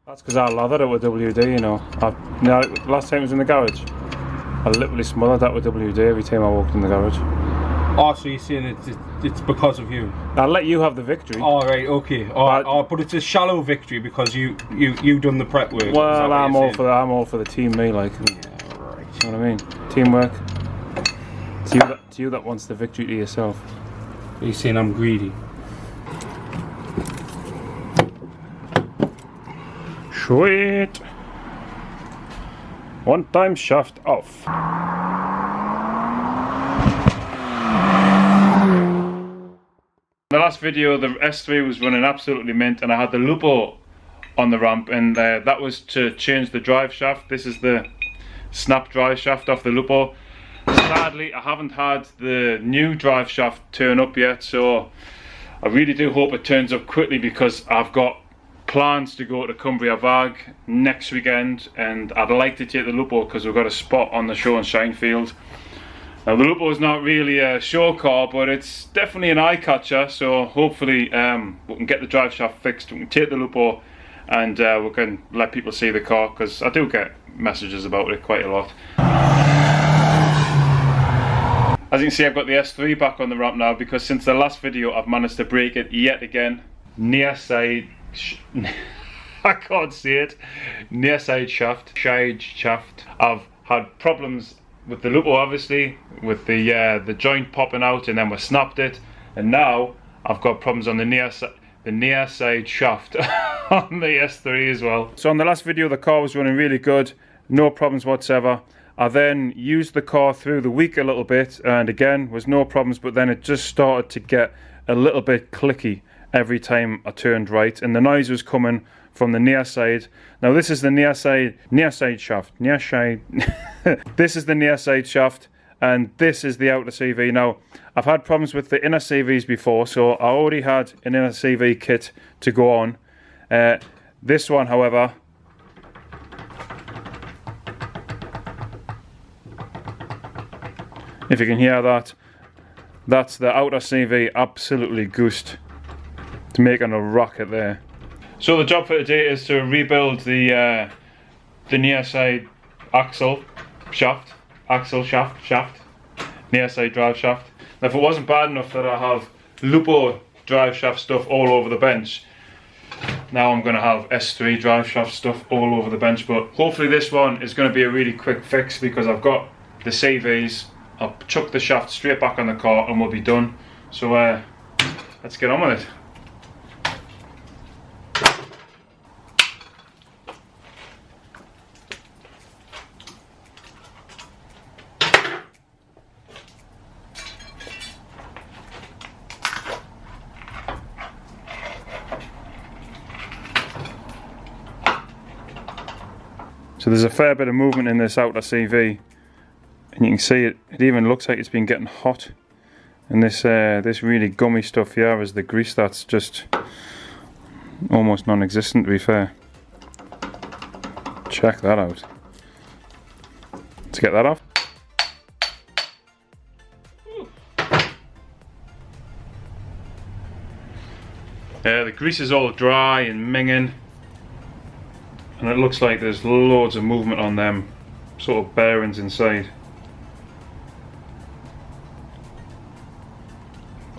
That's because I lathered it with WD, you know. Last time it was in the garage, I literally smothered that with WD every time I walked in the garage. Oh, so you're saying it's because of you? I'll let you have the victory. Oh, right, okay. But it's a shallow victory because you done the prep work. Well, I'm all for the team, me, like. Yeah, right. You know what I mean? Teamwork. It's you that wants the victory to yourself. Are you saying I'm greedy? Sweet. One time shaft off. In the last video, the S3 was running absolutely mint, and I had the Lupo on the ramp, and that was to change the drive shaft. This is the snap drive shaft off the Lupo. Sadly, I haven't had the new drive shaft turn up yet, so I really do hope it turns up quickly, because I've got plans to go to Cumbria Vag next weekend, and I'd like to take the Lupo because we've got a spot on the show and shine field. Now, the Lupo is not really a show car, but it's definitely an eye catcher, so hopefully we can get the drive shaft fixed, we can take the Lupo, and we can let people see the car, because I do get messages about it quite a lot. As you can see, I've got the S3 back on the ramp now, because since the last video I've managed to break it yet again. Near side I can't see it. Near side shaft. I've had problems with the Lupo, obviously, with the joint popping out, and then we snapped it, and now I've got problems on the near side shaft on the S3 as well. So on the last video, the car was running really good, no problems whatsoever. I then used the car through the week a little bit, and again was no problems, but then it just started to get a little bit clicky every time I turned right, and the noise was coming from the near side. Now this is the near side shaft. This is the near side shaft, and this is the outer CV. Now, I've had problems with the inner CVs before, so I already had an inner CV kit to go on. This one, however, if you can hear that, that's the outer CV absolutely goosed. It's making a rocket there. So the job for today is to rebuild the near side axle shaft, near side drive shaft. Now, if it wasn't bad enough that I have Lupo drive shaft stuff all over the bench, now I'm going to have S3 drive shaft stuff all over the bench. But hopefully this one is going to be a really quick fix, because I've got the CVs. I'll chuck the shaft straight back on the car and we'll be done. So let's get on with it. So there's a fair bit of movement in this outer CV, and you can see it even looks like it's been getting hot. And this really gummy stuff here is the grease that's just almost non-existent, to be fair. Check that out. Let's get that off. The grease is all dry and minging, and it looks like there's loads of movement on them sort of bearings inside.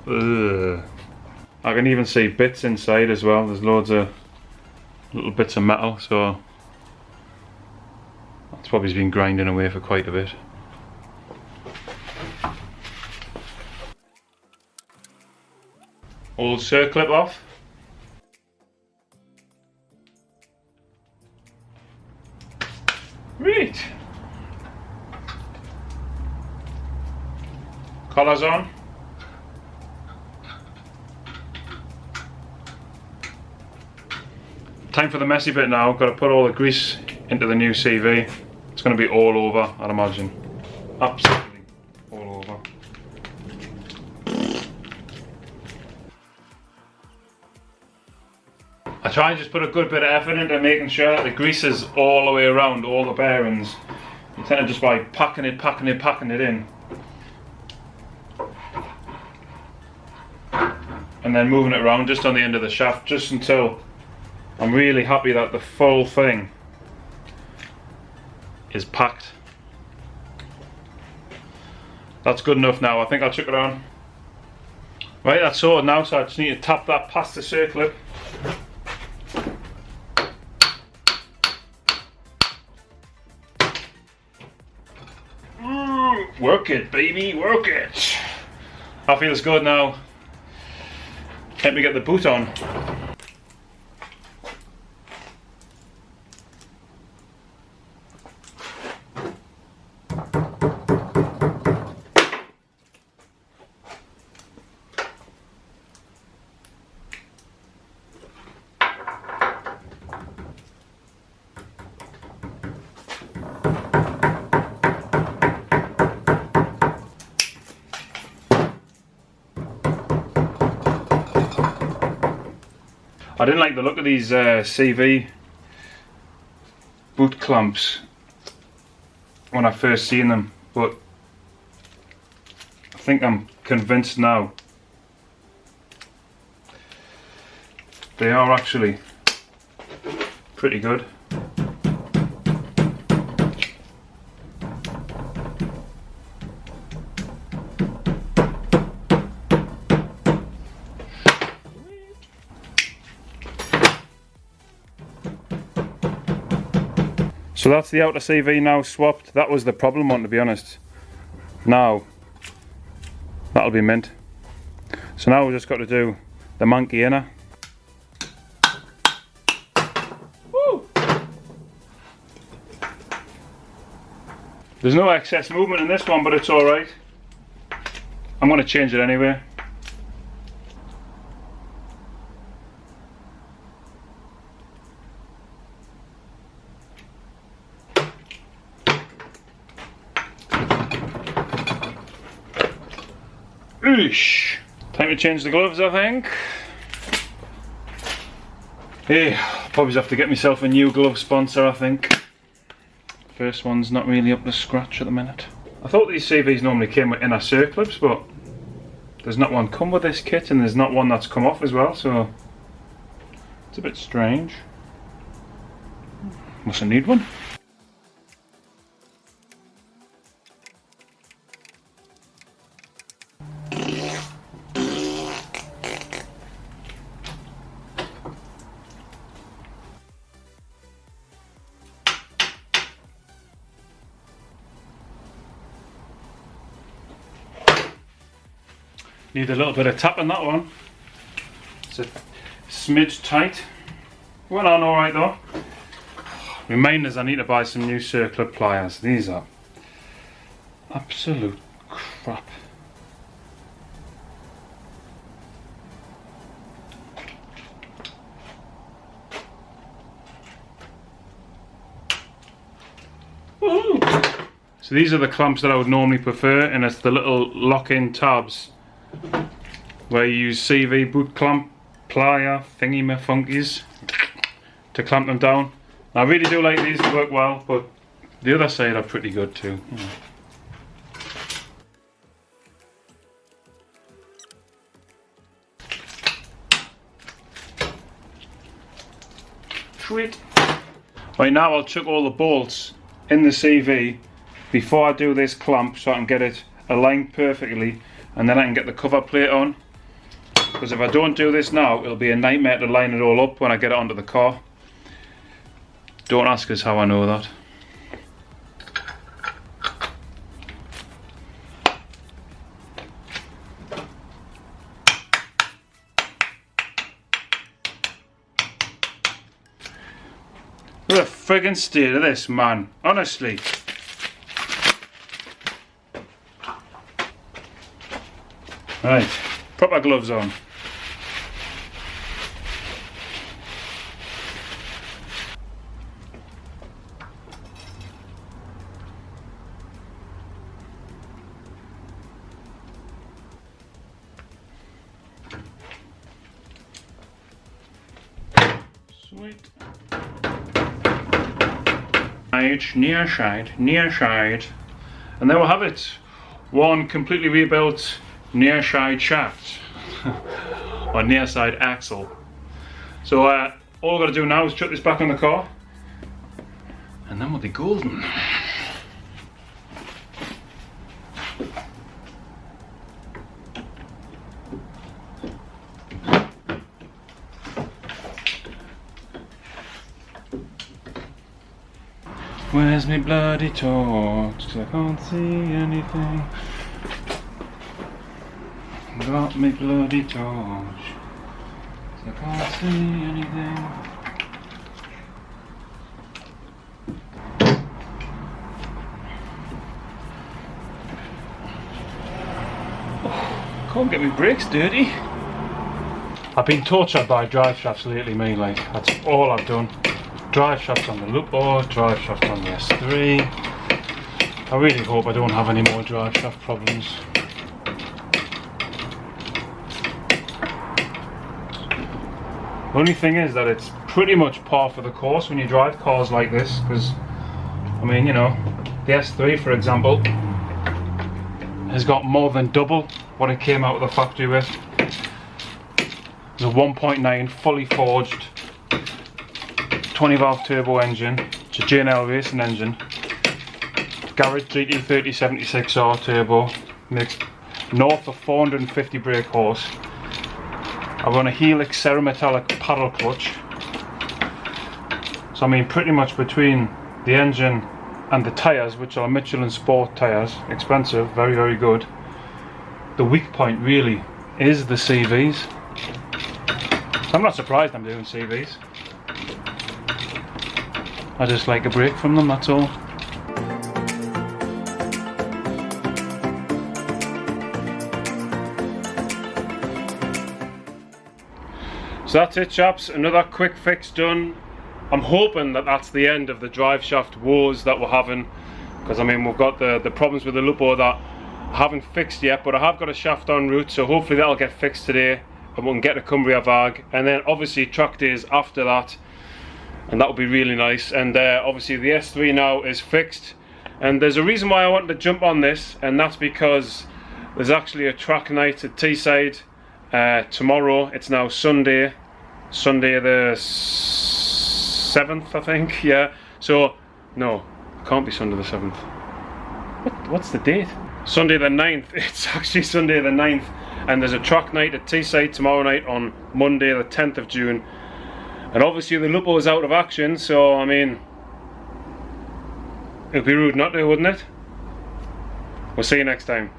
Ugh. I can even see bits inside as well. There's loads of little bits of metal, so that's probably been grinding away for quite a bit. Old circlip off. Right. Collars on. Time for the messy bit now. Got to put all the grease into the new CV. It's going to be all over, I'd imagine. Absolutely all over. I try and just put a good bit of effort into making sure that the grease is all the way around all the bearings. You tend to just by packing it in. And then moving it around just on the end of the shaft, just until I'm really happy that the full thing is packed. That's good enough now. I think I'll chuck it on. Right, that's sorted now, so I just need to tap that past the circlip. Work it, baby, work it. That feels good now. Let me get the boot on. I didn't like the look of these CV boot clamps when I first seen them, but I think I'm convinced now they are actually pretty good. So that's the outer CV now swapped. That was the problem one, to be honest. Now that'll be mint. So now we've just got to do the monkey inner. Woo! There's no excess movement in this one, but it's alright. I'm going to change it anyway. Oosh. Time to change the gloves, I think. Hey, probably have to get myself a new glove sponsor, I think. First one's not really up to scratch at the minute. I thought these CVs normally came with inner circlips, but there's not one come with this kit, and there's not one that's come off as well, so it's a bit strange. Mustn't need one. Need a little bit of tap on that one. It's a smidge tight. Went on alright though. Reminders, I need to buy some new circlip pliers. These are absolute crap. Woo! So these are the clamps that I would normally prefer, and it's the little lock-in tabs where you use CV boot clamp plier thingy my funkies to clamp them down. I really do like these, to work well, but the other side are pretty good too. Sweet. Right, now I'll chuck all the bolts in the CV before I do this clamp so I can get it aligned perfectly, and then I can get the cover plate on, because if I don't do this now it'll be a nightmare to line it all up when I get it onto the car. Don't ask us how I know that. Look at the friggin' state of this, man, honestly. Right, proper gloves on. Sweet. Near side. And there we'll have it. One completely rebuilt near side shaft or near side axle. So all I've got to do now is chuck this back on the car, and then we'll be golden. Where's me bloody torch? 'Cause I can't see anything. Got me bloody torch. 'Cause I can't see anything. Oh, can't get my brakes dirty. I've been tortured by Driveshafts lately, me, like, that's all I've done. Driveshafts on the Lupo, Driveshafts on the S3. I really hope I don't have any more Driveshaft problems. The only thing is that it's pretty much par for the course when you drive cars like this, because, I mean, you know, the S3 for example has got more than double what it came out of the factory with. It's a 1.9 fully forged 20 valve turbo engine. It's a J&L racing engine. Garage GT30 76R turbo. Makes north of 450 brake horse. I run a Helix Cerametallic paddle clutch. So I mean pretty much between the engine and the tyres, which are Michelin Sport tyres, expensive, very very good. The weak point really is the CVs. I'm not surprised I'm doing CVs. I just like a break from them, that's all. So that's it, chaps, another quick fix done. I'm hoping that that's the end of the Driveshaft woes that we're having, because I mean we've got the problems with the Lupo that I haven't fixed yet, but I have got a shaft en route, so hopefully that'll get fixed today and we can get a Cumbria VAG, and then obviously track days after that, and that will be really nice. And obviously the S3 now is fixed, and there's a reason why I wanted to jump on this, and that's because there's actually a track night at Teesside tomorrow. It's now Sunday the 7th, I think. Yeah, so no, it can't be Sunday the 7th. What's the date? Sunday the 9th. It's actually Sunday the 9th, and there's a track night at Teesside tomorrow night on Monday the 10th of June. And obviously the Lupo is out of action, so I mean, it'd be rude not to, wouldn't it? We'll see you next time.